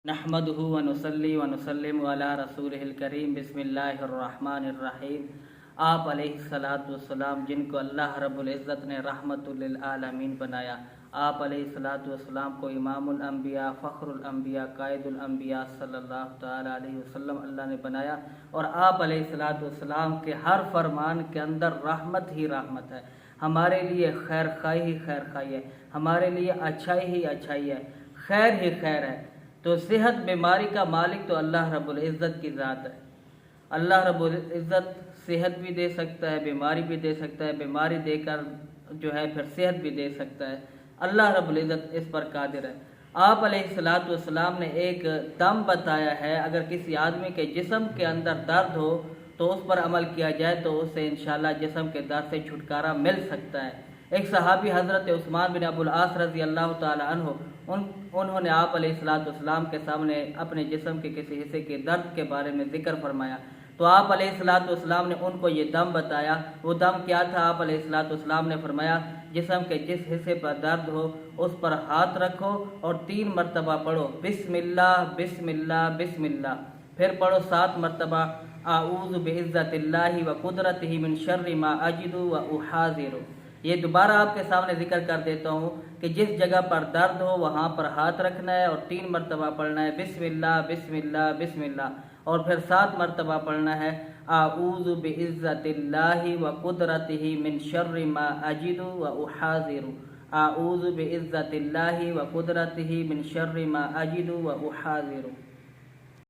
نحمدہ ونصلی ونسلم علی رسولہ الکریم بسم اللہ الرحمن الرحیم۔ آپ علیہ الصلاۃ والسلام جن کو اللہ رب العزت نے رحمت للعالمین بنایا، آپ علیہ الصلاۃ والسلام کو امام الانبیاء، فخر الانبیاء، قائد الانبیاء صلی اللہ تعالی علیہ وسلم اللہ نے بنایا، اور آپ علیہ الصلاۃ والسلام کے ہر فرمان کے اندر رحمت ہی رحمت ہے، ہمارے لیے خیر خواہی ہی خیر خواہی ہے، ہمارے لیے اچھائی ہی اچھائی ہے، خیر ہی خیر ہے۔ تو صحت بیماری کا مالک تو اللہ رب العزت کی ذات ہے۔ اللہ رب العزت صحت بھی دے سکتا ہے، بیماری بھی دے سکتا ہے، بیماری دے کر جو ہے پھر صحت بھی دے سکتا ہے۔ اللہ رب العزت اس پر قادر ہے۔ آپ علیہ الصلاۃ والسلام نے ایک دم بتایا ہے، اگر کسی آدمی کے جسم کے اندر درد ہو تو اس پر عمل کیا جائے تو اس سے انشاءاللہ جسم کے درد سے چھٹکارا مل سکتا ہے۔ ایک صحابی حضرت عثمان بن ابو العاص رضی اللہ تعالی عنہ، انہوں نے آپ علیہ الصلاۃ والسلام کے سامنے اپنے جسم کے کسی حصے کے درد کے بارے میں ذکر فرمایا، تو آپ علیہ الصلاۃ والسلام نے ان کو یہ دم بتایا۔ وہ دم کیا تھا؟ آپ علیہ الصلاۃ والسلام نے فرمایا، جسم کے جس حصے پر درد ہو اس پر ہاتھ رکھو اور 3 مرتبہ پڑھو بسم اللہ بسم اللہ بسم اللہ، پھر پڑھو 7 مرتبہ اعوذ بعزت اللہ و قدرتہ من شر ما اجد و احاذر۔ یہ دوبارہ آپ کے سامنے ذکر کر دیتا ہوں کہ جس جگہ پر درد ہو وہاں پر ہاتھ رکھنا ہے اور 3 مرتبہ پڑھنا ہے بسم اللہ بسم اللہ بسم اللہ، اور پھر 7 مرتبہ پڑھنا ہے اعوذ بعزت اللہ و قدرتہ من شر ما اجد و احاذر، اعوذ بعزت اللہ و قدرتہ من شر ما اجد و احاذر۔